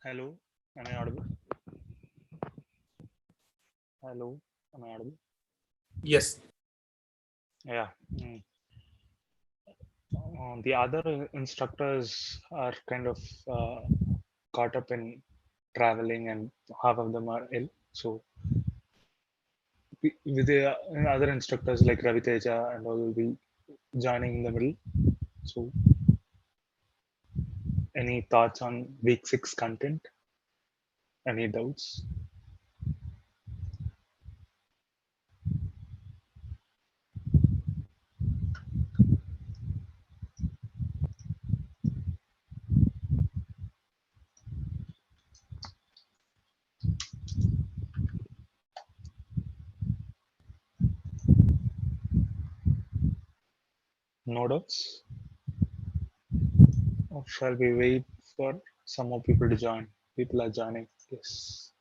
Hello, am I audible? Hello, am I audible? Yes. Yeah. The other instructors are kind of uh, caught up in traveling, and half of them are ill. So, with the other instructors like Ravi Teja and all will be joining in the middle. So, any thoughts on week 6 content? Any doubts? No doubts? Or shall we wait for some more people to join? People are joining. Yes.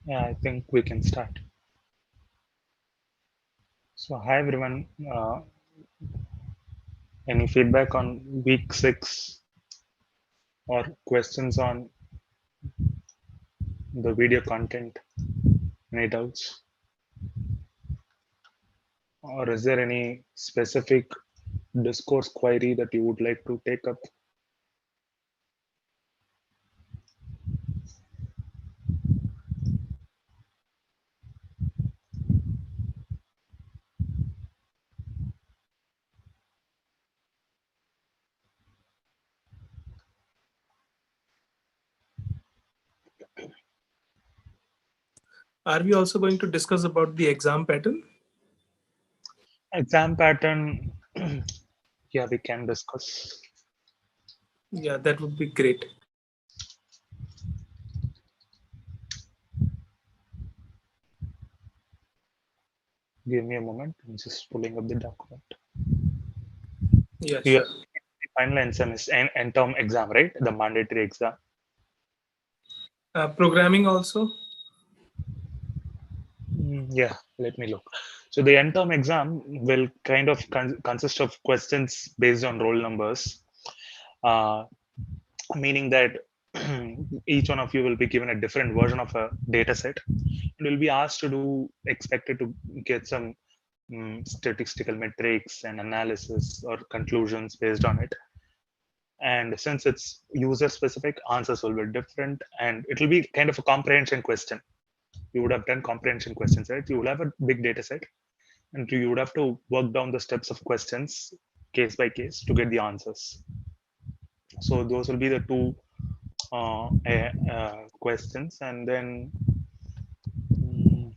Yeah, I think we can start. So, hi everyone. Any feedback on week 6 or questions on the video content? Any doubts? Or is there any specific discourse query that you would like to take up? Are we also going to discuss about the exam pattern? Exam pattern, yeah, we can discuss. Yeah, that would be great. Give me a moment. I'm just pulling up the document. Yeah, Yeah, sure. the final exam is an term exam, right? The mandatory exam. Programming also. Yeah, let me look. So the end term exam will kind of consist of questions based on roll numbers, uh, meaning that each one of you will be given a different version of a data set and will be asked to do expected to get some statistical metrics and analysis or conclusions based on it. And since it's user specific, answers will be different, and it will be kind of a comprehension question. You would have done comprehension questions, right? You will have a big data set, and you would have to work down the steps of questions case by case to get the answers. So those will be the two questions, and then mm,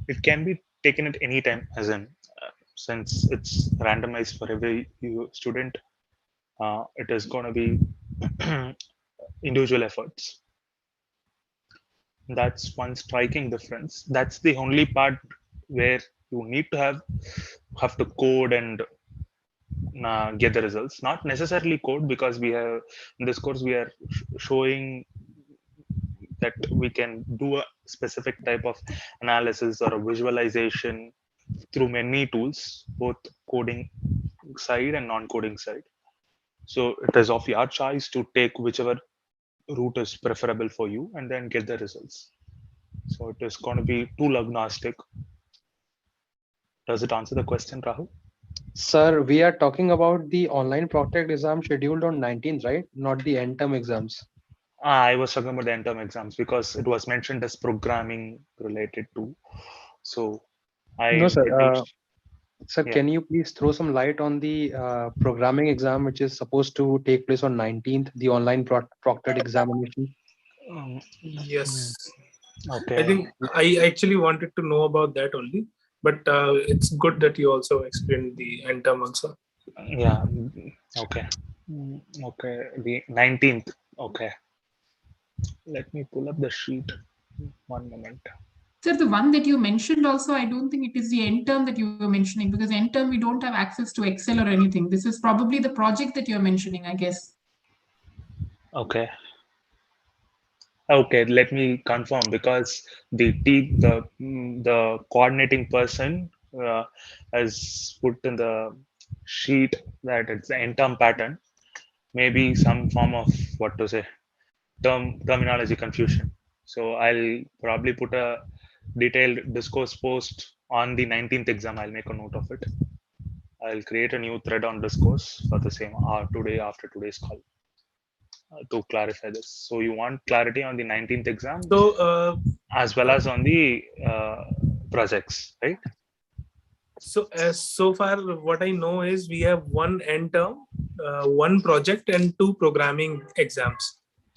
it can be taken at any time, as in since it's randomized for every student, it is going to be individual efforts. That's one striking difference. That's the only part where you need to have to code and get the results. Not necessarily code, because we have in this course we are showing that we can do a specific type of analysis or a visualization through many tools, both coding side and non-coding side. So it is of your choice to take whichever route is preferable for you and then get the results. So it is going to be tool agnostic Does it answer the question, Rahul? Sir, we are talking about the online Proctored exam scheduled on 19th, right? Not the end term exams. I was talking about the end term exams because it was mentioned as programming related to. So No, I'm sir. pretty, Sir, yeah. can you please throw some light on the programming exam which is supposed to take place on 19th, the online proctored examination? Um, Yes, I okay. think I actually wanted to know about that only, but it's good that you also explained the end term also. Yeah. Okay. Okay. The 19th. Okay. Let me pull up the sheet. One moment. Sir, the one that you mentioned also, I don't think it is the end term that you were mentioning, because end term we don't have access to Excel or anything. This is probably the project that you're mentioning, I guess. Okay. Okay. Let me confirm because the coordinating person has put in the sheet that it's the end term pattern. Maybe some form of what to say terminology confusion. So I'll probably put a detailed discourse post on the 19th exam. I'll make a note of it. I'll create a new thread on discourse for the same today after today's call to clarify this. So you want clarity on the 19th exam So, as well as on the projects, right? as so far what I know is we have one end term, one project, and two programming exams.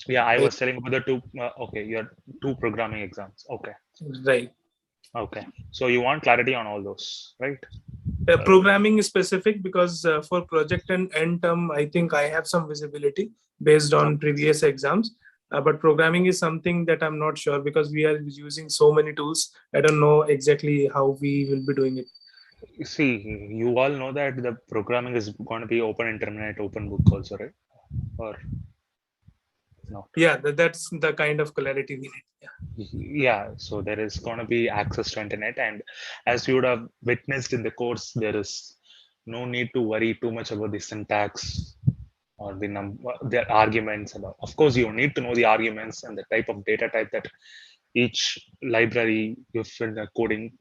Yeah, I Uh, was telling about the two. Okay, your two programming exams. Okay, Right. okay. So you want clarity on all those, right? Programming is specific because for project and end term, I think I have some visibility based on previous exams. But programming is something that I'm not sure because we are using so many tools. I don't know exactly how we will be doing it. See, you all know that the programming is going to be open internet, open book also, right? Or not? Yeah, that's the kind of clarity we need. Yeah. Yeah, so there is going to be access to internet, and as you would have witnessed in the course, there is no need to worry too much about the syntax or the arguments. And all. Of course, you need to know the arguments and the type of data type that each library, if in the coding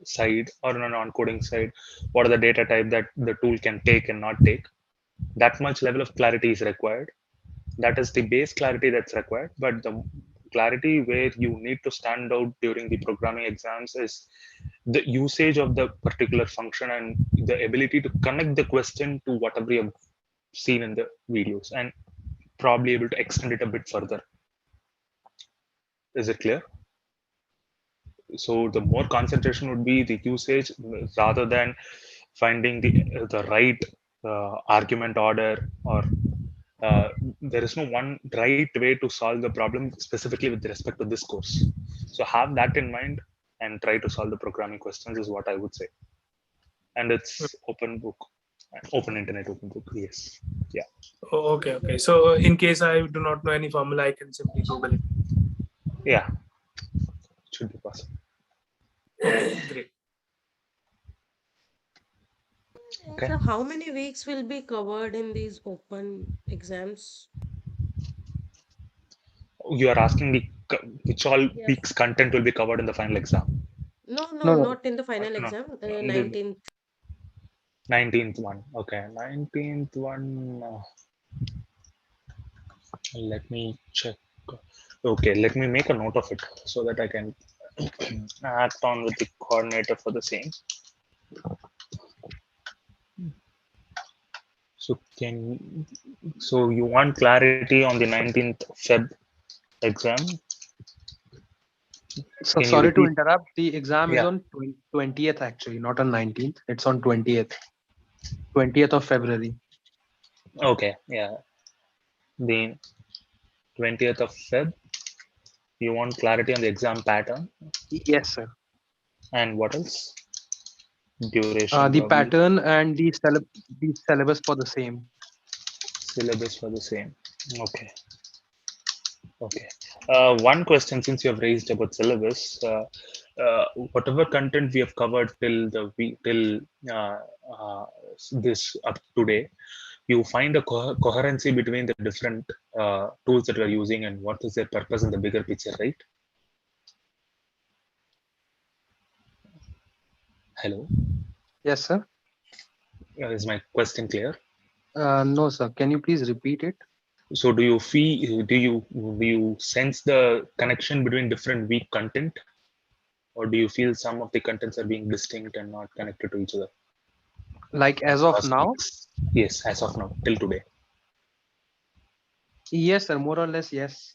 side or in a non-coding side, what are the data type that the tool can take and not take. That much level of clarity is required. That is the base clarity that's required, but the clarity where you need to stand out during the programming exams is the usage of the particular function and the ability to connect the question to whatever you have seen in the videos and probably able to extend it a bit further. Is it clear? So the more concentration would be the usage rather than finding the right argument order, or there is no one right way to solve the problem specifically with respect to this course. So have that in mind and try to solve the programming questions is what I would say. And it's open book, open internet, open book. Yes. Yeah. Oh, okay, okay. So in case I do not know any formula, I can simply Google it. Yeah. Should be possible. Okay, great. Okay. So, how many weeks will be covered in these open exams? You are asking me which all Yes. weeks content will be covered in the final exam. No, No, no, no. not in the final No, exam. the 19th. 19th one. Okay, 19th one. Let me check. Okay, let me make a note of it so that I can act on with the coordinator for the same. So you want clarity on the 19th Feb exam? So Can you sorry to repeat? interrupt. The exam is Yeah. on 20th actually, not on 19th. It's on 20th, 20th of February. Okay. Yeah. The 20th of Feb. You want clarity on the exam pattern Yes, sir. and what else? Duration The probably. pattern and the syllabus for the same. Syllabus for the same. Okay. Okay. One question, since you have raised about syllabus, whatever content we have covered till uh, uh, this up to today, you find a coherency between the different tools that we are using and what is their purpose in the bigger picture, right? Hello. Yes, sir. Is my question clear? No, sir. Can you please repeat it? So do you feel, do you sense the connection between different week content, or do you feel some of the contents are being distinct and not connected to each other Like as of across now? weeks? Yes, as of now, till today. Yes, sir. More or less, yes.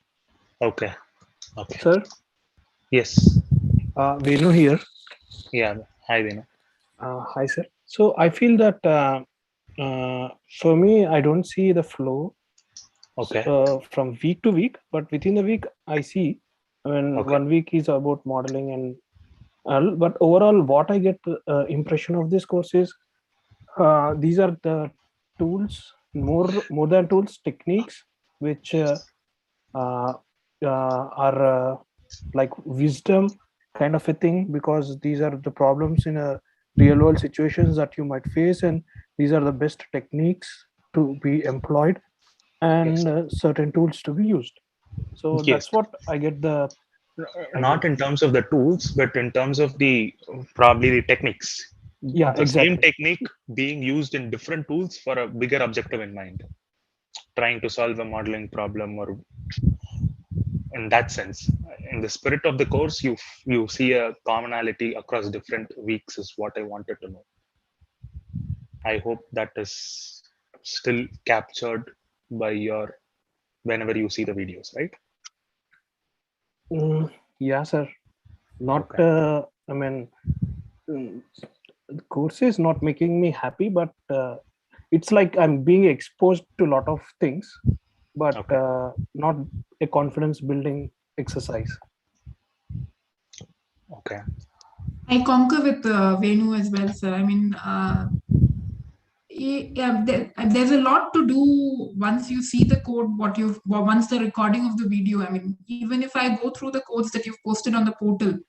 Okay. Okay. Sir, Yes. Venu here. Yeah. Hi, Venu. Hi, sir. So I feel that for me, I don't see the flow Okay. from week to week, but within the week, I see. I mean, Okay. 1 week is about modeling, and but overall, what I get impression of this course is these are the tools, more than tools, techniques, which uh, are like wisdom kind of a thing, because these are the problems in a real world situations that you might face, and these are the best techniques to be employed, Yes. and certain tools to be used. So Yes. that's what I get the Not idea. in terms of the tools, but in terms of the probably the techniques. Yeah, The same exactly. technique being used in different tools for a bigger objective in mind, trying to solve a modeling problem, or in that sense, in the spirit of the course, you see a commonality across different weeks is what I wanted to know. I hope that is still captured by your whenever you see the videos, right? Mm, yeah, sir. Not, Okay. I mean, mm, the course is not making me happy, but it's like I'm being exposed to a lot of things, but Okay. not a confidence building exercise. Okay. I concur with Venu as well, sir. I mean, yeah, there's a lot to do once you see the code, once the recording of the video. I mean, even if I go through the codes that you've posted on the portal,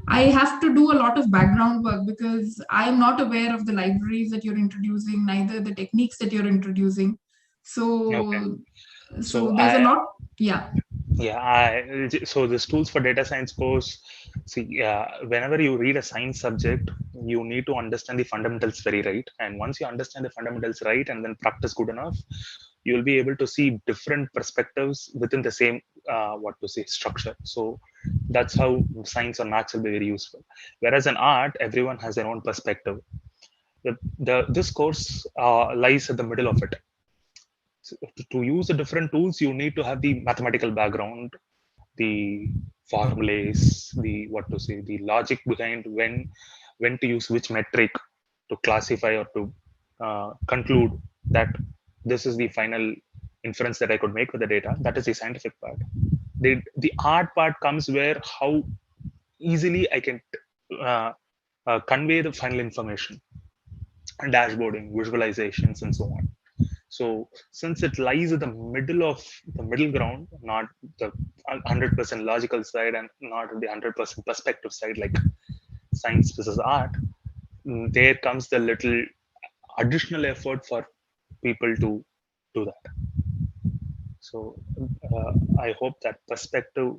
I have to do a lot of background work because I'm not aware of the libraries that you're introducing, neither the techniques that you're introducing. Okay. So, So so there's a lot. Yeah. yeah, so this tools for data science course, see, whenever you read a science subject, you need to understand the fundamentals very right. And once you understand the fundamentals right and then practice good enough, you'll be able to see different perspectives within the same, what to say, structure. So that's how science or maths will be very useful. Whereas in art, everyone has their own perspective. This course lies at the middle of it. So to use the different tools, you need to have the mathematical background, the formulas, the what to say, the logic behind when to use which metric to classify or to conclude that this is the final inference that I could make with the data. That is the scientific part. The art part comes where how easily I can uh, convey the final information, dashboarding, visualizations, and so on. So since it lies at the middle of the middle ground, not the 100% logical side and not the 100% perspective side like science versus art, there comes the little additional effort for people to do that. So I hope that perspective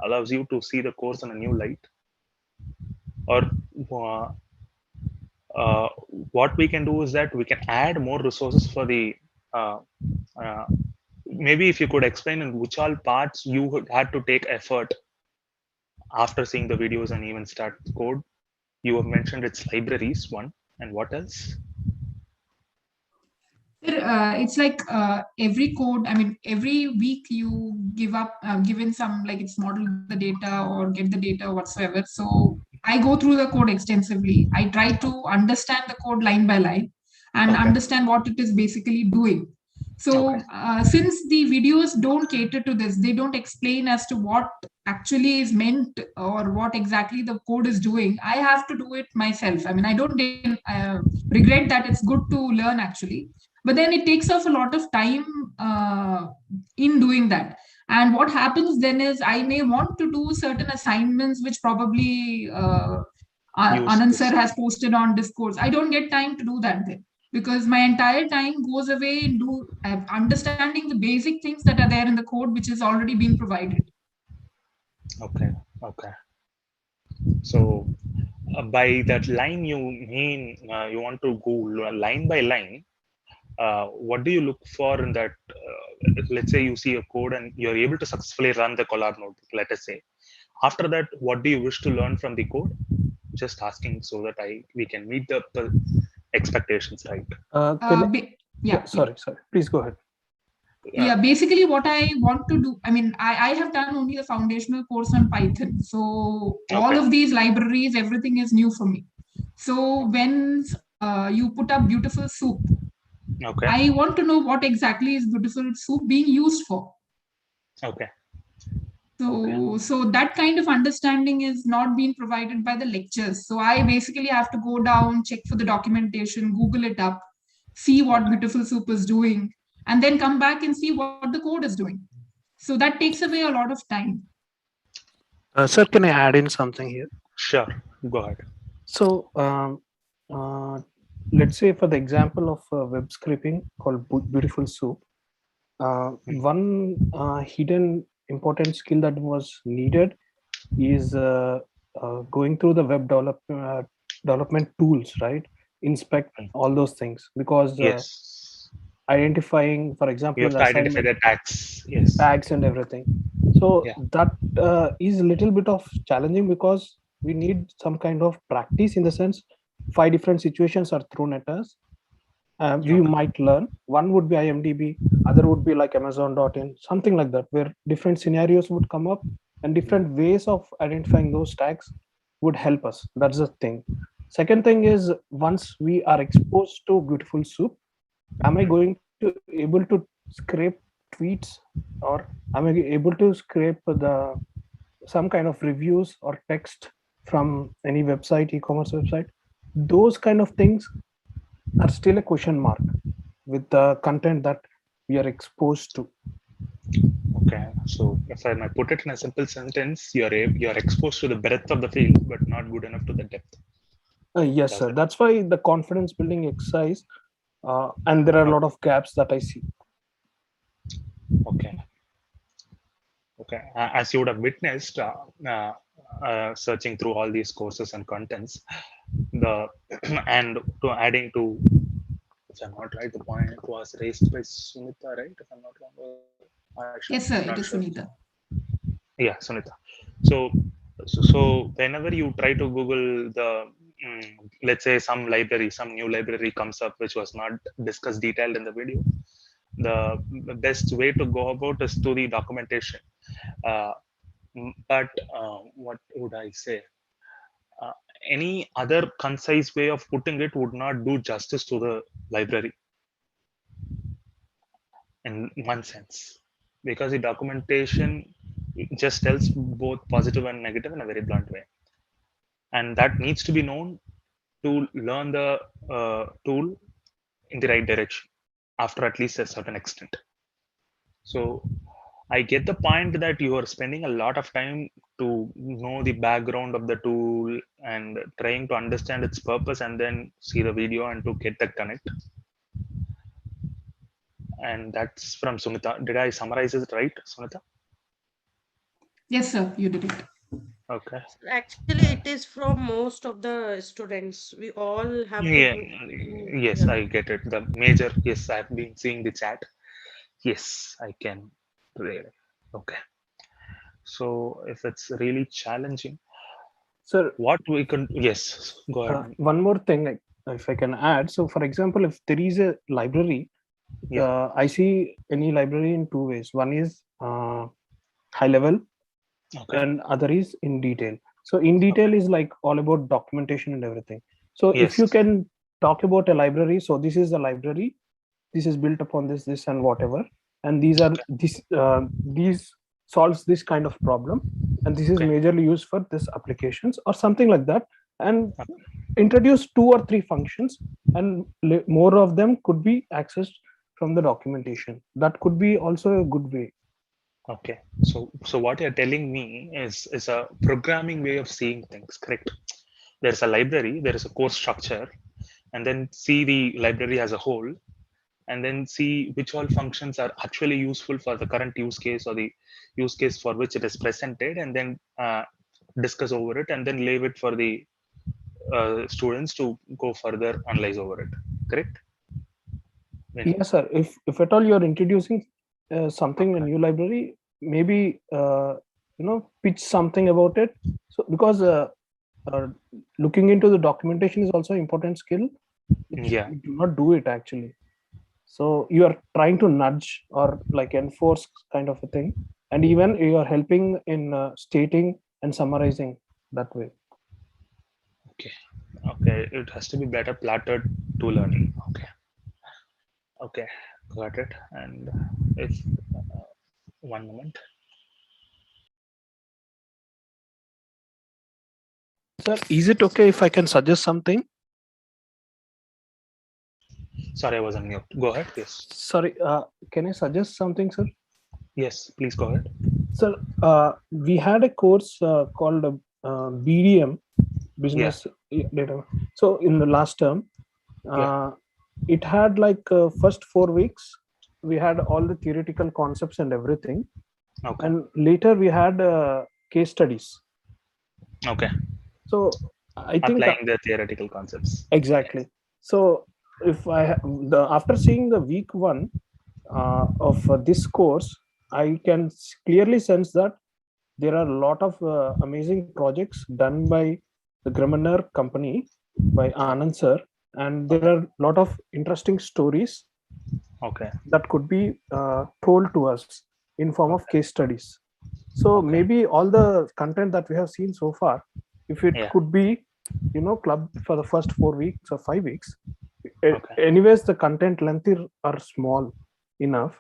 allows you to see the course in a new light. Or uh, what we can do is that we can add more resources for the uh, uh, maybe if you could explain in which all parts you had to take effort after seeing the videos and even start code. You have mentioned its libraries one, and what else? It's like every code. I mean, every week you given some, like it's model the data or get the data whatsoever. So I go through the code extensively. I try to understand the code line by line and Okay. understand what it is basically doing. Okay. So since the videos don't cater to this, they don't explain as to what actually is meant or what exactly the code is doing. I have to do it myself. I mean, I don't regret that. It's good to learn actually, but then it takes off a lot of time in doing that. And what happens then is I may want to do certain assignments which probably Use Anand sir this. has posted on discourse. I don't get time to do that then, because my entire time goes away in understanding the basic things that are there in the code which is already being provided. Okay. Okay. So by that line you mean you want to go line by line. What do you look for in that? Let's say you see a code and you're able to successfully run the Collab notebook, let us say. After that, what do you wish to learn from the code? Just asking so that we can meet the expectations, right? Yeah. Sorry. Please go ahead. Yeah, basically what I want to do, I mean, I have done only the foundational course on Python. So all of these libraries, everything is new for me. So when you put up beautiful soup, I want to know what exactly is beautiful soup being used for. Okay. So that kind of understanding is not being provided by the lectures. So I basically have to go down, check for the documentation, Google it up, see what beautiful soup is doing, and then come back and see what the code is doing. So that takes away a lot of time. Sir, can I add in something here? Sure, go ahead. So let's say for the example of web scraping called Beautiful Soup, one hidden important skill that was needed is going through the web development tools, right? Inspect all those things, because identifying, for example, you have to identify the tags, tags and everything. So that is a little bit of challenging, because we need some kind of practice, in the sense 5 different situations are thrown at us. We might learn. One would be IMDb, other would be like Amazon.in, something like that, where different scenarios would come up and different ways of identifying those tags would help us. That's the thing. Second thing is, once we are exposed to Beautiful Soup, am I going to able to scrape tweets, or am I able to scrape some kind of reviews or text from any website, e-commerce website? Those kind of things are still a question mark with the content that we are exposed to. Okay, so if I might put it in a simple sentence, you're exposed to the breadth of the field, but not good enough to the depth. Yes, sir. That's why the confidence building exercise, and there are a lot of gaps that I see. Okay. As you would have witnessed, searching through all these courses and contents, and to adding to, if I'm not right, the point was raised by Sunita, right? If I'm not wrong. Yes, sir. It is Sunita. Yeah, Sunita. So whenever you try to Google the, let's say some new library comes up which was not discussed detailed in the video, the best way to go about is to the documentation. But what would I say? Any other concise way of putting it would not do justice to the library in one sense, because the documentation just tells both positive and negative in a very blunt way, and that needs to be known to learn the tool in the right direction after at least a certain extent. So I get the point that you are spending a lot of time to know the background of the tool and trying to understand its purpose, and then see the video and to get the connect. And that's from Sunita. Did I summarize it right, Sunita? Yes, sir, you did it. Okay. Actually, it is from most of the students. We all have to do. Yes, I get it. The major, yes, I've been seeing the chat. Yes, I can. Really. Okay. So if it's really challenging, sir, what we can, yes, go ahead. One more thing, if I can add. So for example, if there is a library, I see any library in two ways. One is high level, and other is in detail. So in detail is like all about documentation and everything. So if you can talk about a library, so this is the library, this is built upon this and whatever, and these are these solves this kind of problem, and this is majorly used for this applications or something like that, and introduce 2 or 3 functions, and more of them could be accessed from the documentation. That could be also a good way. Okay, so what you're telling me is a programming way of seeing things, correct? There's a library, there is a course structure, and then see the library as a whole, and then see which all functions are actually useful for the current use case or the use case for which it is presented, and then discuss over it, and then leave it for the students to go further analyze over it. Correct? Yes, sir. If at all you're introducing something, a new library, maybe pitch something about it. So because looking into the documentation is also an important skill, which Yeah. we do not do it actually. So you are trying to nudge or like enforce kind of a thing, and even you are helping in stating and summarizing that way. Okay. It has to be better plattered to learning. Okay. Got it. And if 1 moment. Sir, is it okay if I can suggest something? Sorry, I was on mute. Go ahead, please. Sorry, can I suggest something, sir? Yes, please go ahead. Sir, we had a course called BDM, Business Data. So in the last term, it had like first 4 weeks, we had all the theoretical concepts and everything. Okay. And later we had case studies. Okay. So I think applying the theoretical concepts. Exactly. So if after seeing the week 1 of this course, I can clearly sense that there are a lot of amazing projects done by the Gramener company by Anand sir, and there are a lot of interesting stories that could be told to us in form of case studies. So maybe all the content that we have seen so far, if it could be club for the first 4 weeks or 5 weeks, anyways the content length are small enough,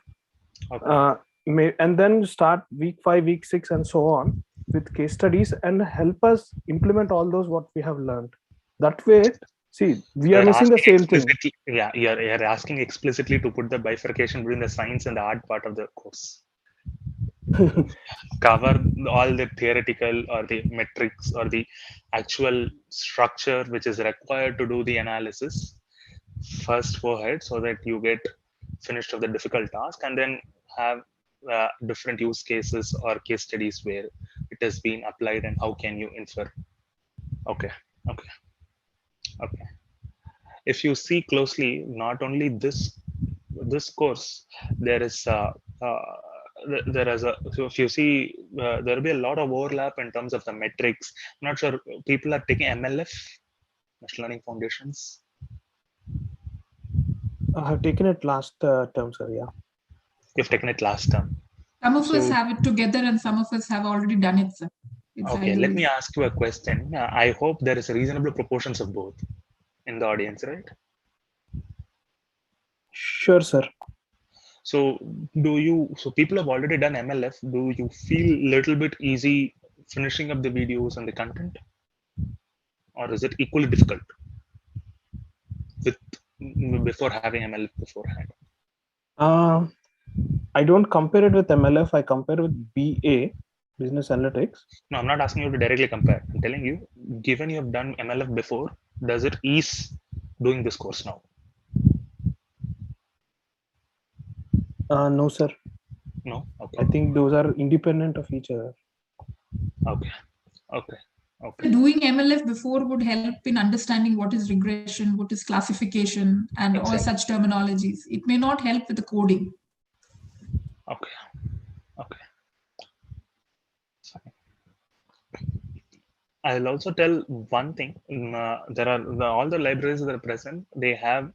and then start week 5, week 6 and so on with case studies and help us implement all those what we have learned. That way, see, we are missing the same thing. Yeah, you're asking explicitly to put the bifurcation between the science and the art part of the course. Cover all the theoretical or the metrics or the actual structure which is required to do the analysis first forehead, so that you get finished of the difficult task, and then have different use cases or case studies where it has been applied and how can you infer. Okay. If you see closely, not only this course, there is there is a, so if you see there will be a lot of overlap in terms of the metrics. I'm not sure people are taking MLF, machine learning foundations. I have taken it last term, sir. Yeah, you've taken it last term. Some of us have it together and some of us have already done it, sir. Okay, let me ask you a question. I hope there is reasonable proportions of both in the audience, right? Sure, sir. So people have already done MLF. Do you feel a little bit easy finishing up the videos and the content? Or is it equally difficult before having MLF beforehand? I don't compare it with MLF. I compare with BA, Business Analytics. No, I'm not asking you to directly compare. I'm telling you, given you have done MLF before, does it ease doing this course now? No, sir. No? Okay. I think those are independent of each other. Okay. Doing MLF before would help in understanding what is regression, what is classification, and all such terminologies. It may not help with the coding. Okay. I'll also tell one thing. There are all the libraries that are present. They have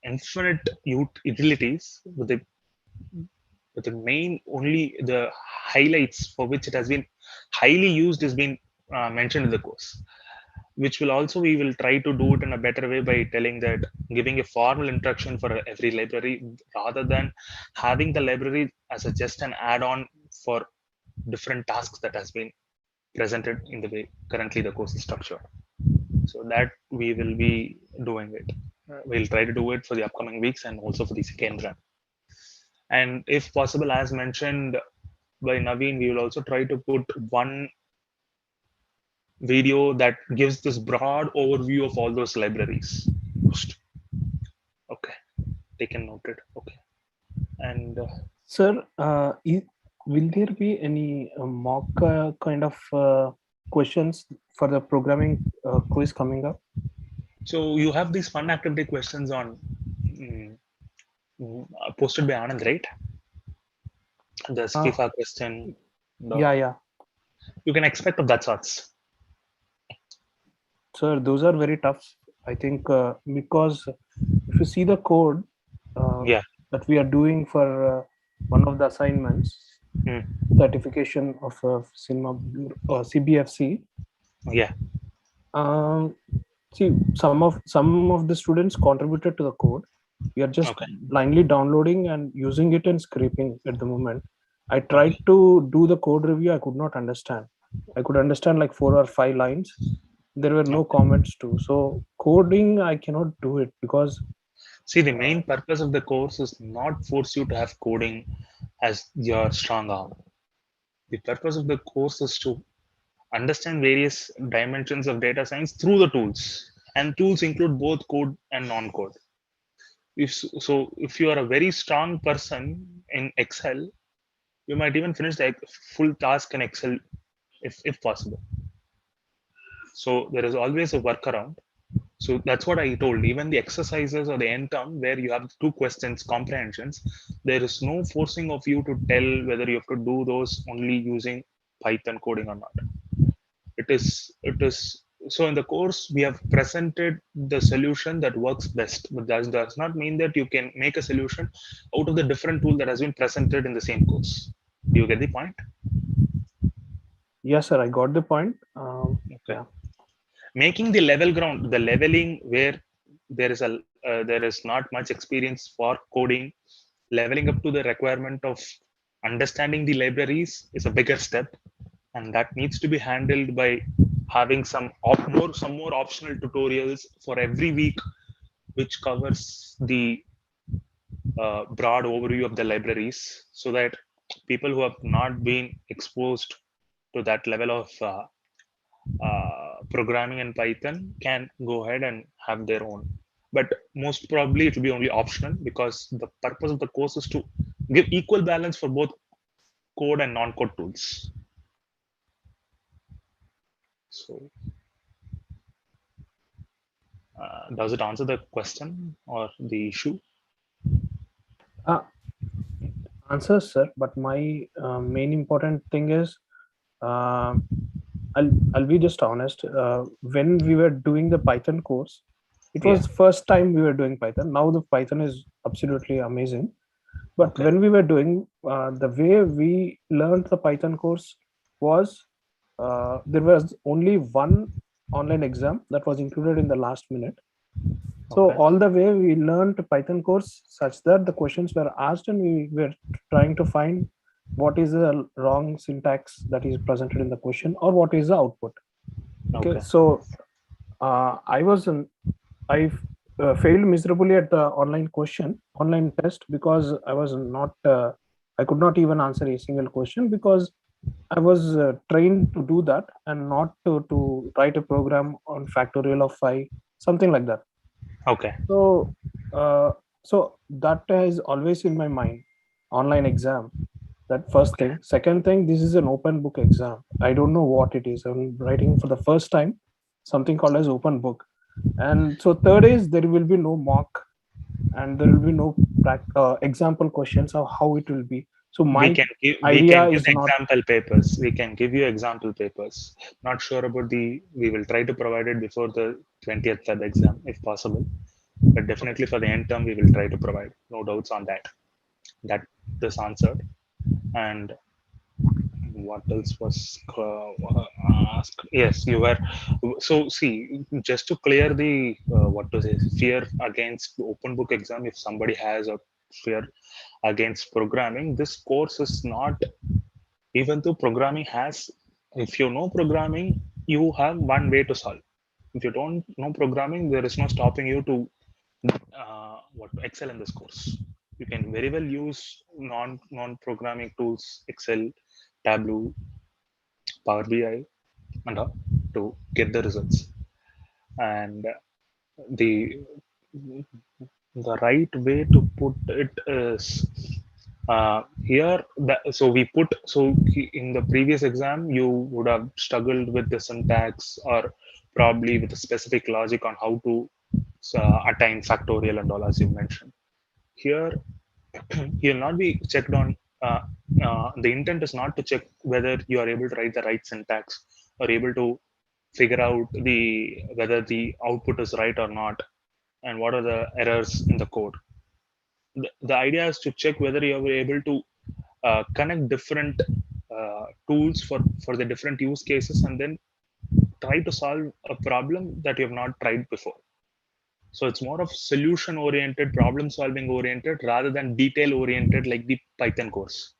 infinite utilities with the main only the highlights for which it has been highly used is being mentioned in the course, which will also we will try to do it in a better way by telling that giving a formal introduction for every library rather than having the library as a just an add-on for different tasks that has been presented in the way currently the course is structured. So that we will be doing it. We'll try to do it for the upcoming weeks and also for the second run. And if possible, as mentioned by Naveen, we will also try to put one video that gives this broad overview of all those libraries. Okay, taken noted. Okay, and sir, will there be any mock kind of questions for the programming quiz coming up? So you have these fun activity questions on mm, posted by Anand, right? The Uh, FIFA question. yeah, yeah. You can expect of that sorts. So those are very tough. I think because if you see the code uh, Yeah. that we are doing for one of the assignments, Mm. certification of cinema CBFC. Yeah. Um, See, some of the students contributed to the code. We are just Okay. blindly downloading and using it and scraping at the moment. I tried Okay. to do the code review. I could not understand. I could understand like 4 or 5 lines. There were no Okay. comments too. So coding, I cannot do it because See, the main purpose of the course is not force you to have coding as your strong arm. The purpose of the course is to understand various dimensions of data science through the tools, and tools include both code and non-code. If you are a very strong person in Excel, you might even finish the full task in Excel if possible. So there is always a workaround. So that's what I told. Even the exercises or the end term where you have two questions, comprehensions, there is no forcing of you to tell whether you have to do those only using Python coding or not. It is so in the course we have presented the solution that works best, but that does not mean that you can make a solution out of the different tool that has been presented in the same course. Do you get the point? yes, sir, I got the point. Okay. Yeah. Making the level ground, the leveling where there is not much experience for coding, leveling up to the requirement of understanding the libraries is a bigger step, and that needs to be handled by having some more optional tutorials for every week, which covers the broad overview of the libraries, so that people who have not been exposed to that level of programming in Python can go ahead and have their own. But most probably it will be only optional, because the purpose of the course is to give equal balance for both code and non-code tools. So, does it answer the question or the issue? Uh, Answers, sir. But my main important thing is, uh, I'll be just honest. When we were doing the Python course, it Yeah. was first time we were doing Python. Now the Python is absolutely amazing. But Okay. when we were doing the way we learned the Python course was there was only one online exam that was included in the last minute. So Okay. all the way we learned Python course such that the questions were asked and we were trying to find what is the wrong syntax that is presented in the question or what is the output. Okay, Okay. so I failed miserably at the online test because I was not I could not even answer a single question because I was trained to do that and not to write a program on factorial of 5, something like that. Okay. So, so that is always in my mind. Online exam. That first Okay. thing. Second thing, this is an open book exam. I don't know what it is. I'm writing for the first time something called as open book. And so third is there will be no mock and there will be no example questions of how it will be. So my We can idea give is the not. example papers. We can give you example papers. Not sure about the. We will try to provide it before the 20th Feb exam if possible. But definitely for the end term, we will try to provide. No doubts on that. That is answered. And what else was asked? Yes, you were. So see, just to clear the what to say, fear against the open book exam. If somebody has a fear against programming, this course is not. Even though programming has, if you know programming, you have one way to solve. If you don't know programming, there is no stopping you to what excel in this course. You can very well use non programming tools, Excel, Tableau, Power BI, and all to get the results. And the the right way to put it is, Here, so we put, so in the previous exam, you would have struggled with the syntax or probably with a specific logic on how to attain factorial and all, as you mentioned. Here, you'll not be checked on, the intent is not to check whether you are able to write the right syntax or able to figure out whether the output is right or not and what are the errors in the code. The idea is to check whether you are able to connect different tools for the different use cases and then try to solve a problem that you have not tried before. So it's more of solution oriented, problem solving oriented rather than detail oriented like the Python course.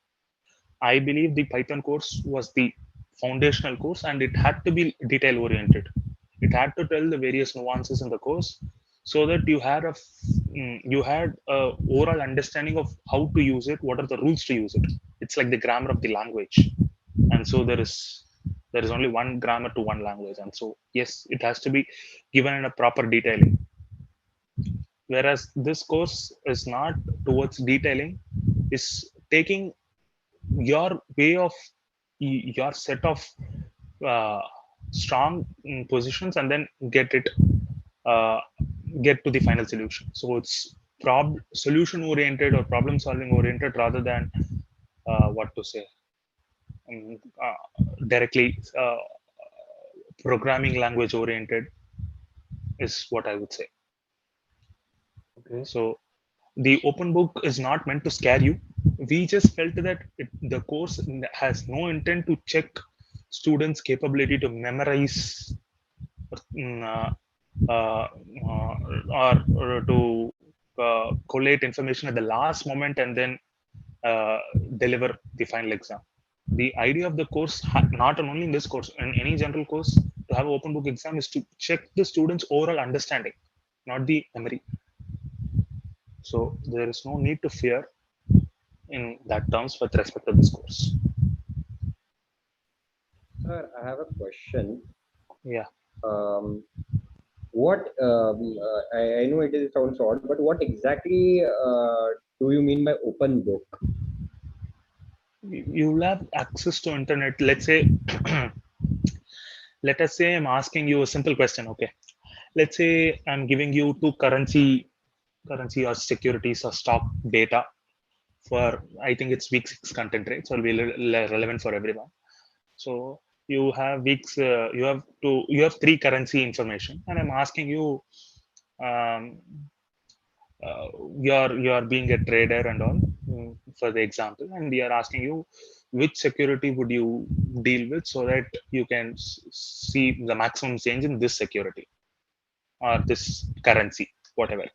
I believe the Python course was the foundational course and it had to be detail oriented. It had to tell the various nuances in the course so that you had a overall understanding of how to use it, what are the rules to use it. It's like the grammar of the language. And so there is only one grammar to one language. And so yes, it has to be given in a proper detailing. Whereas this course is not towards detailing, is taking your way of your set of uh, strong positions and then uh, get to the final solution. So it's solution oriented or problem solving oriented rather than what to say, directly programming language oriented is what I would say. Okay. So the open book is not meant to scare you. We just felt that the course has no intent to check students' capability to memorize, mm, uh, uh, or to collate information at the last moment and then uh, deliver the final exam. The idea of the course, not only in this course, in any general course, to have an open book exam is to check the students' overall understanding, not the memory. So there is no need to fear in that terms with respect to this course. Sir, I have a question. Yeah. What I know it is sounds odd, but what exactly do you mean by open book? You will have access to internet. Let's say, let us say I'm asking you a simple question. Okay. Let's say I'm giving you two currency or securities or stock data for, I think it's week 6 content, right? So it'll be relevant for everyone. So you have you have three currency information and I'm asking you, um, you're being a trader and all, for the example, and we are asking you which security would you deal with so that you can see the maximum change in this security or this currency, whatever.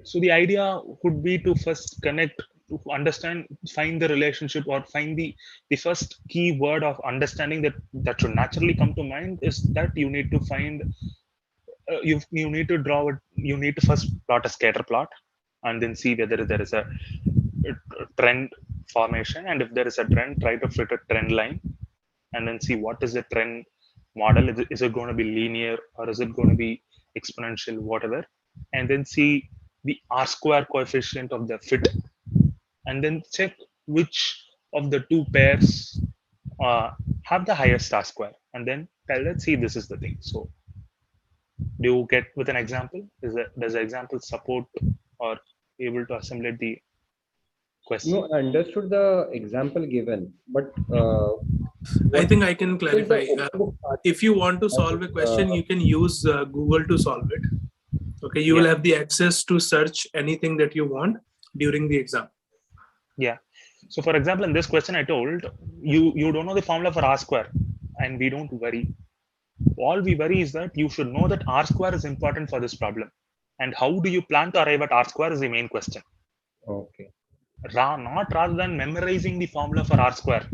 So the idea would be to first connect, to understand, find the relationship or find the first key word of understanding that should naturally come to mind is that you need to find, you need to draw it. You need to first plot a scatter plot and then see whether there is a trend formation, and if there is a trend, try to fit a trend line and then see what is the trend model. Is it going to be linear or is it going to be exponential, whatever, and then see the r square coefficient of the fit and then check which of the two pairs have the highest r square and then tell that, see, this is the thing. So do you get with an example? Does the example support or able to assimilate the question? No, I understood the example given, but I what think I can is the clarify. open book part? If you want to solve a question, you can use Google to solve it. Okay, you will have the access to search anything that you want during the exam. Yeah. So for example, in this question, I told you don't know the formula for r square, and we don't worry. All we worry is that you should know that r square is important for this problem, and how do you plan to arrive at r square is the main question. Okay. Not rather than memorizing the formula for r square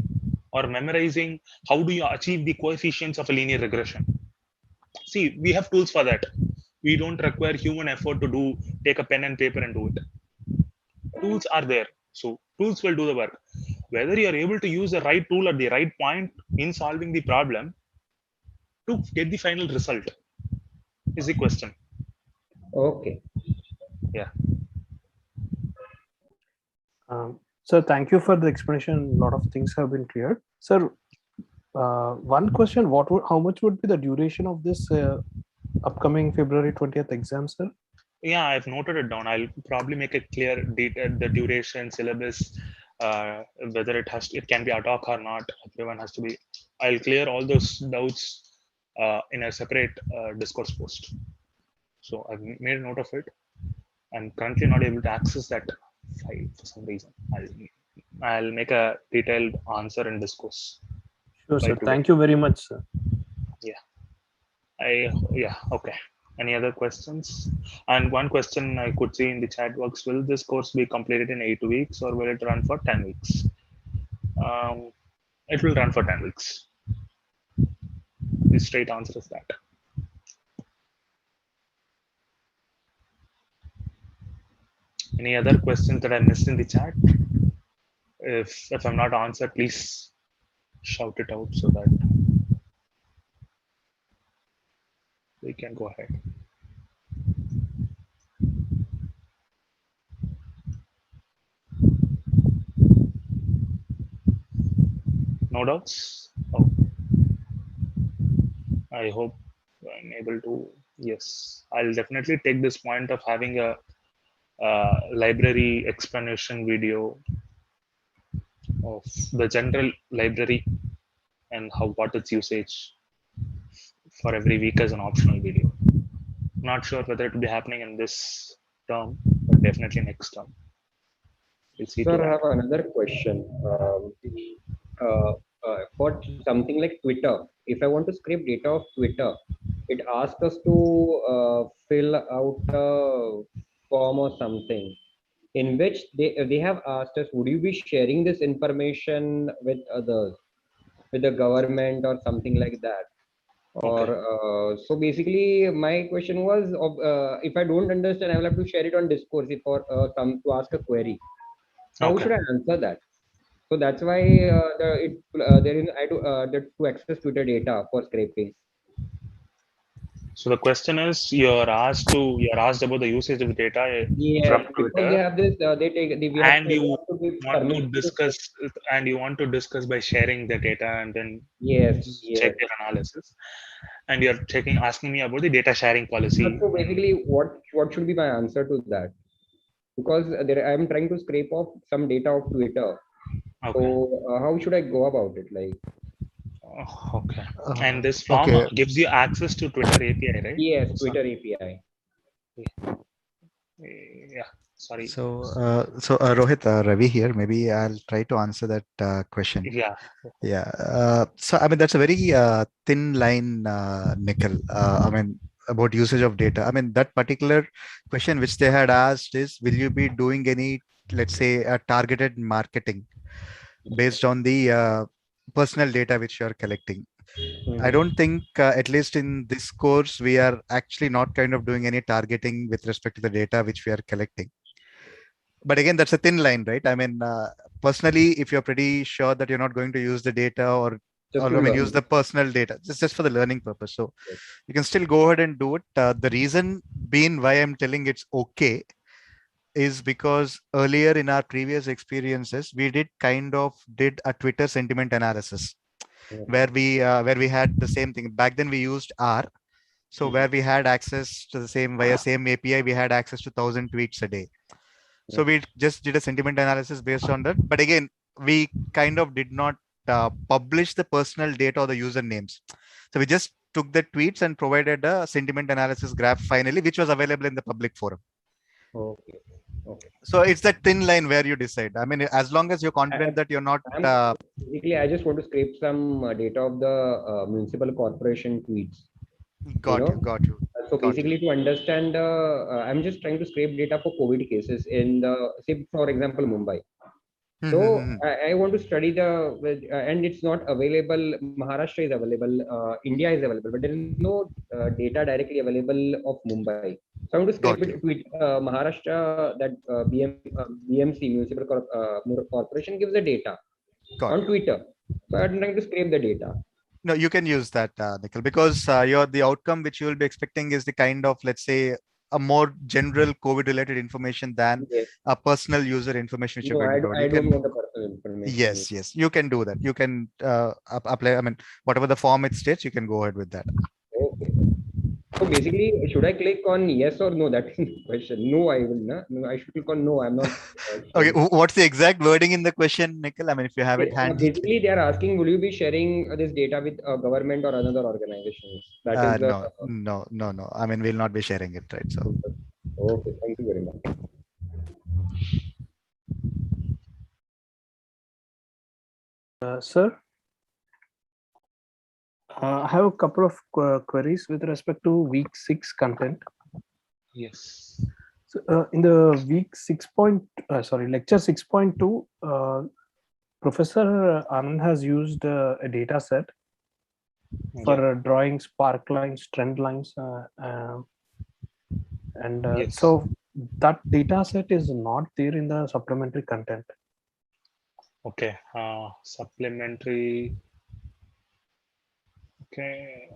or memorizing how do you achieve the coefficients of a linear regression. See, we have tools for that. We don't require human effort to take a pen and paper and do it. Tools are there, so tools will do the work. Whether you are able to use the right tool at the right point in solving the problem to get the final result is the question. Okay. Yeah. Sir, thank you for the explanation. A lot of things have been cleared. Sir, one question: how much would be the duration of this upcoming February 20th exam, sir? Yeah, I've noted it down. I'll probably make it clear the duration, syllabus, whether it can be ad hoc or not. Everyone has to be. I'll clear all those doubts in a separate discourse post. So I've made a note of it. I'm currently not able to access that file for some reason. I'll make a detailed answer in discourse Sure, by sir. today. Thank you very much, sir. Okay. Any other questions? And one question I could see in the chat box: will this course be completed in 8 weeks or will it run for 10 weeks? It will run for 10 weeks. The straight answer is that. Any other questions that I missed in the chat? If I'm not answered, please shout it out so that we can go ahead. No doubts? Oh, I hope I'm able to. Yes, I'll definitely take this point of having a library explanation video of the general library and what its usage for every week as an optional video. Not sure whether it will be happening in this term, but definitely next term. We'll see to Sir, I that. have another question. For something like Twitter, if I want to scrape data of Twitter, it asks us to fill out a form or something in which they have asked us, would you be sharing this information with others, with the government or something like that? Or Okay. so basically, my question was, if I don't understand, I will have to share it on Discourse if for some to ask a query. How Okay. should I answer that? So that's why there is I to access Twitter data for scraping. So the question is, you're asked about the usage of the data Yes, from because they Twitter, have this, we have and to, they you have to give want to permission to. discuss, by sharing the data and then Yes, check yes. their analysis. And you're asking me about the data sharing policy. So And basically, what should be my answer to that? Because I am trying to scrape off some data of Twitter. So okay. how should I go about it? Like, Okay. Uh, And this form okay. gives you access to Twitter API, right? yes, So, Twitter API. yeah. Sorry. So Rohit, Ravi here. Maybe I'll try to answer that question. Yeah. Yeah. So I mean that's a very thin line, Nikhil. I mean about usage of data. I mean that particular question which they had asked is, will you be doing any, let's say, targeted marketing based on the personal data which you are collecting? I Mhm. don't think, at least in this course, we are actually not kind of doing any targeting with respect to the data which we are collecting. But again, that's a thin line, right? I mean, personally, if you're pretty sure that you're not going to use the data, Just or to I mean, use learn. the personal data just for the learning purpose. So Yes. you can still go ahead and do it. The reason being why I'm telling it's okay is because earlier in our previous experiences, we did a Twitter sentiment analysis where we had the same thing. Back then we used R. So where we had access to the same via same API, we had access to 1,000 tweets a day. So we just did a sentiment analysis based on that. But again, we kind of did not publish the personal data or the usernames. So we just took the tweets and provided a sentiment analysis graph finally, which was available in the public forum. Okay. Okay. So it's that thin line where you decide. I mean, as long as you're confident I, that you're not. basically, I just want to scrape some data of the municipal corporation tweets. You Got know, you, got you, so got you. basically to understand, I'm just trying to scrape data for COVID cases in the, say, for example, Mumbai. So I want to study and it's not available. Maharashtra is available, India is available, but there is no data directly available of Mumbai. So I want to scrape Got it you. with Maharashtra, that BMC, Corporation gives the data Got on you. Twitter. So I'm trying to scrape the data. No, you can use that, Nikhil, because the outcome which you will be expecting is the kind of, let's say, a more general COVID related information than Yes. a personal user information which you're No, going to provide. I You don't can, want the personal information. yes, you can do that. You can apply, I mean, whatever the form it states, you can go ahead with that. Okay. So basically, should I click on yes or no? That is the question. No, I will not. No, I should click on no. I'm not Okay, sharing. what's the exact wording in the question, Nikhil? I mean, if you have it handy. Basically, they are asking, will you be sharing this data with a government or another organizations? That is the. No. I mean, we'll not be sharing it, right? So, Okay, thank you very much. Sir, I have a couple of queries with respect to week 6 content. Yes. So, in the lecture 6.2, Professor Anand has used a data set for drawing spark lines, trend lines, and Yes. so that data set is not there in the supplementary content. Okay. Supplementary. Okay.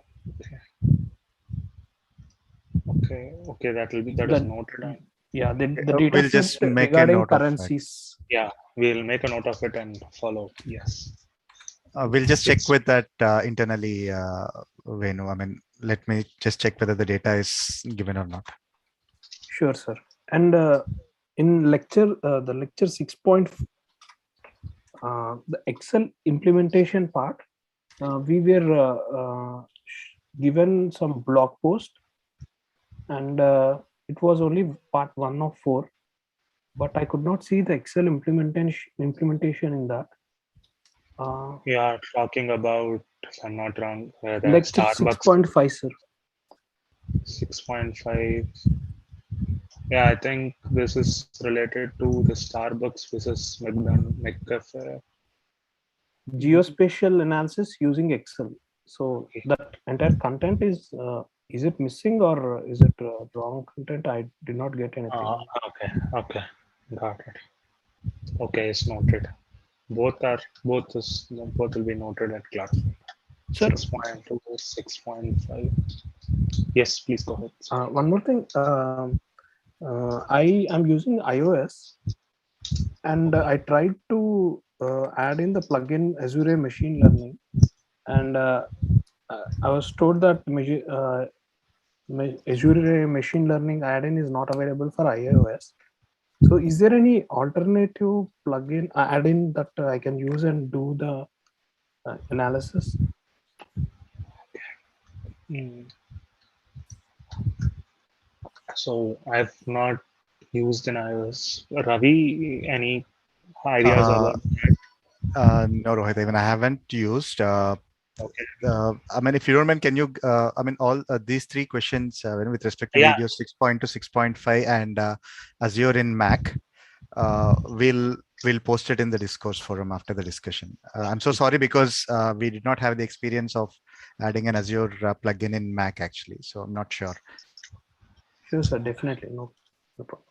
Okay. That is noted down. Yeah, the we'll data just set make a regarding note of it. currencies. Yeah, we'll make a note of it and follow. Yes. We'll just check with that internally, Venu. I mean, let me just check whether the data is given or not. Sure, sir. And in lecture, the lecture 6. The Excel implementation part, we were given some blog post, and it was only part 1 of 4, but I could not see the Excel implementation in that. You are talking about, if I'm not wrong, the Lecture Starbucks 6.5, sir. 6.5. Yeah, I think this is related to the Starbucks versus McCafe. Geospatial analysis using Excel. So that entire content is it missing or is it wrong content? I did not get anything. Okay, got it. Okay, it's noted. Both will be noted at class. Sir, 6.2, 6.5. Yes, please go ahead. one more thing. I am using iOS, and I tried to add in the plugin Azure Machine Learning, and I was told that Azure Machine Learning add-in is not available for iOS. So, is there any alternative plugin add-in that I can use and do the analysis? So I've not used an iOS. Ravi, any ideas about that? No, Rohit, even I haven't used. Okay. I mean, if you don't mind, can you? I mean, all these 3 questions with respect to Yeah. video 6.2, 6.5, and Azure in Mac. We'll post it in the discourse forum after the discussion. I'm so sorry because we did not have the experience of adding an Azure plugin in Mac actually, so I'm not sure. Sure, sir. Definitely, no problem.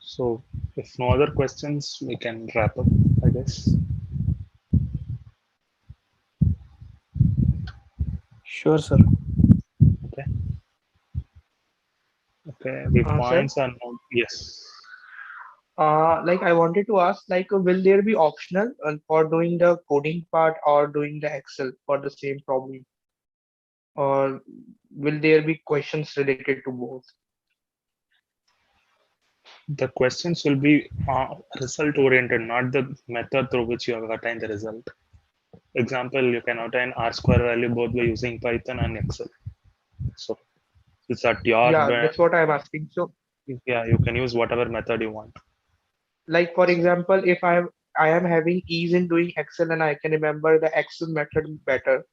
So if no other questions, we can wrap up, I guess. Sure, sir. Okay. Okay. The points are not. Yes. Like I wanted to ask, like, will there be optional for doing the coding part or doing the Excel for the same problem, or will there be questions related to both? The questions will be result oriented, not the method through which you have attained the result. Example, you can obtain R square value both by using Python and Excel. So it's at your Yeah, that's what I'm asking. So, yeah, you can use whatever method you want. like for example, if I am having ease in doing Excel and I can remember the Excel method better,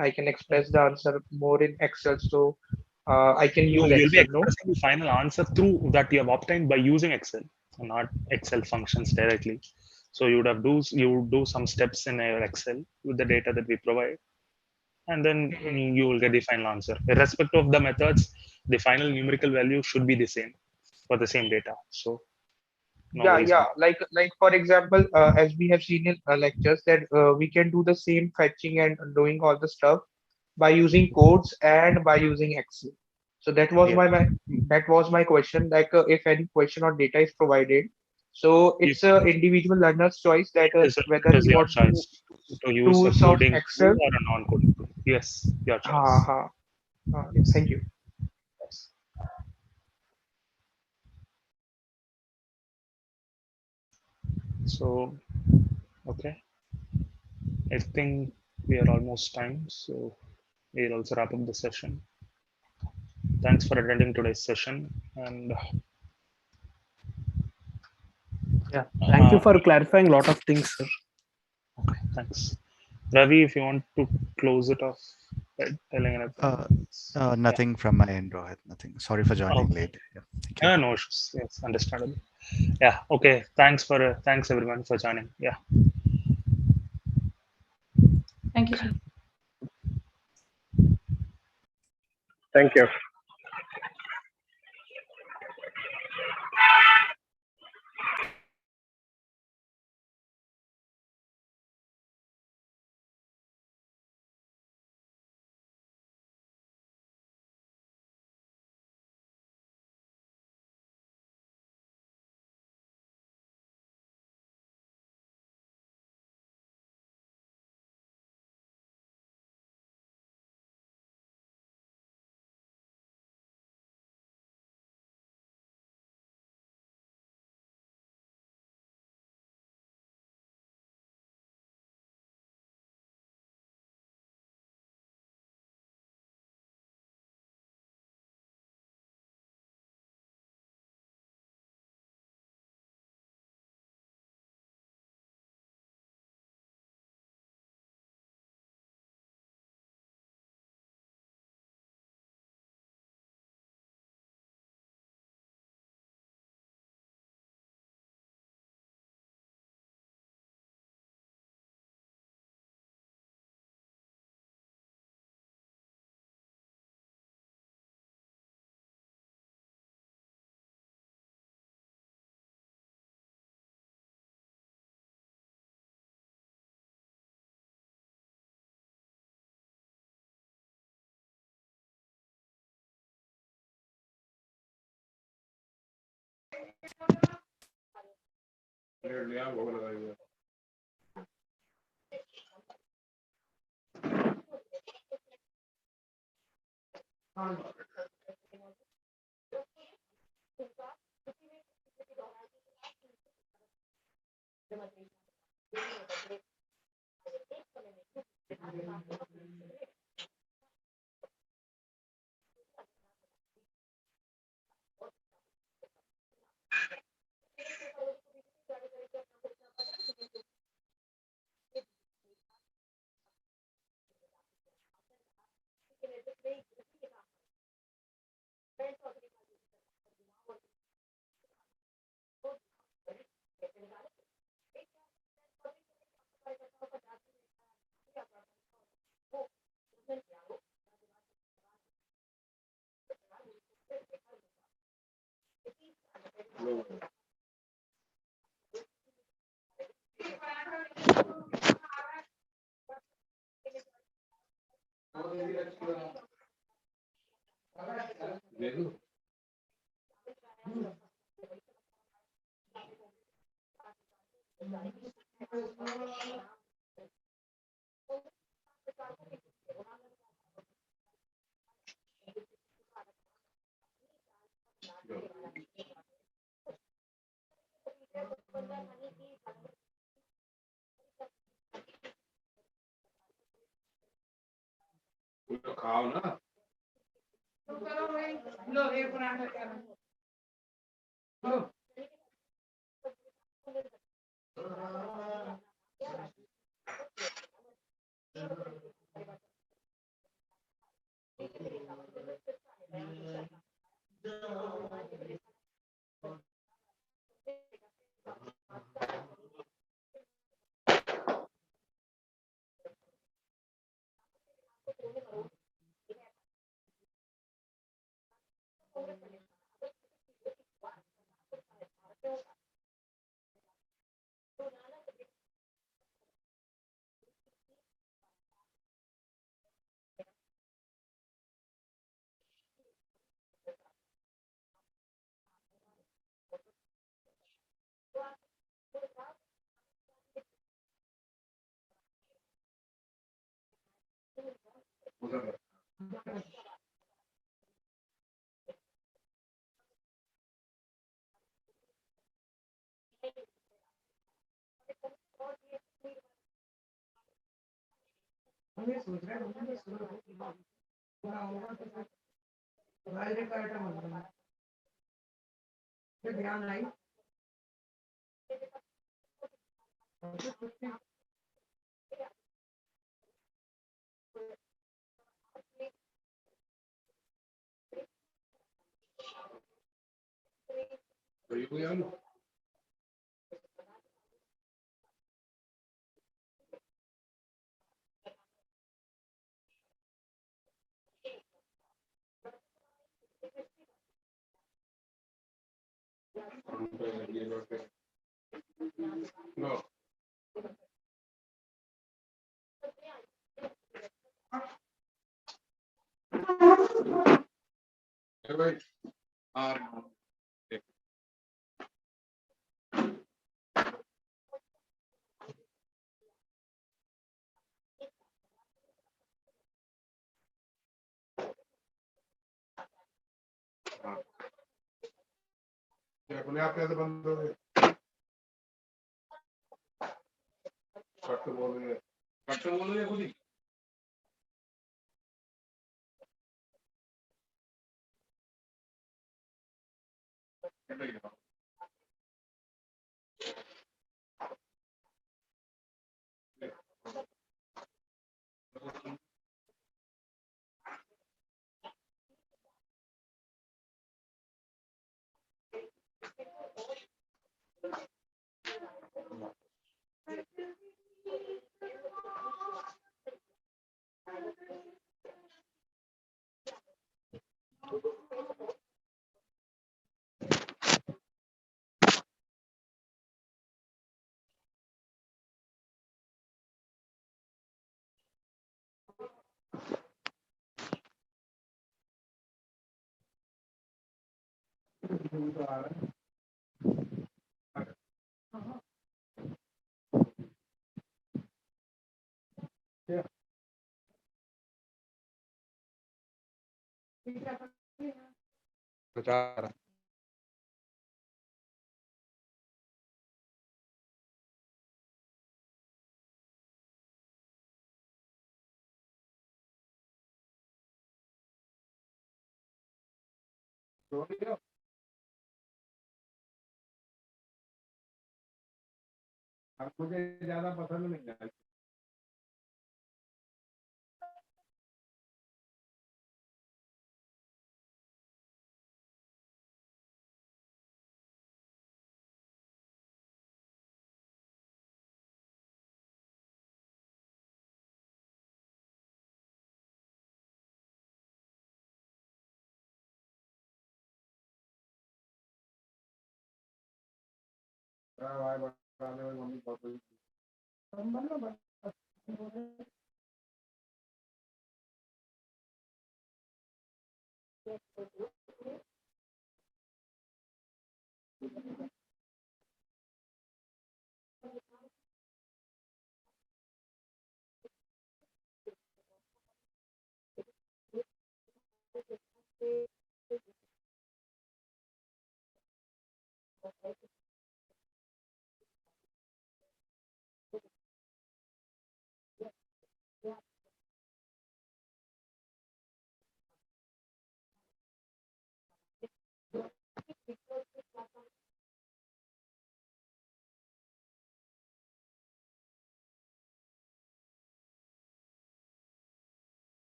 I can express the answer more in Excel. So I can No, use you'll be Excel, no? expressing the final answer through that you have obtained by using Excel. not Excel functions directly. So you would do some steps in your Excel with the data that we provide, and then you will get the final answer. Irrespective of the methods, the final numerical value should be the same for the same data. So no Yeah, worries on yeah. Like for example, as we have seen in lectures that we can do the same fetching and doing all the stuff by using codes and by using Excel. So that was that. that was my question. Like if any question or data is provided, so Yeah, it's a individual learner's choice that it whether is he your want to choice to use a use of coding tool Excel. or a non-coding tool. Yes, your Ha choice. ha. Yeah, thank you. Yes. So, okay, I think we are almost time. So we'll also wrap up the session. Thanks for attending today's session. And Yeah, thank you uh, for clarifying a lot of things, sir. okay, thanks. Ravi, if you want to close it off by telling anything. Yeah. Nothing from my end, Rohit. Nothing. Sorry for joining Okay. late. Yeah, thank you. No issues. Yes, understandable. Yeah. Okay. Thanks everyone for joining. Yeah. Thank you, sir. Thank you.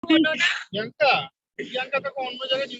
Priyanka Priyanka তোকে অন্য জায়গায়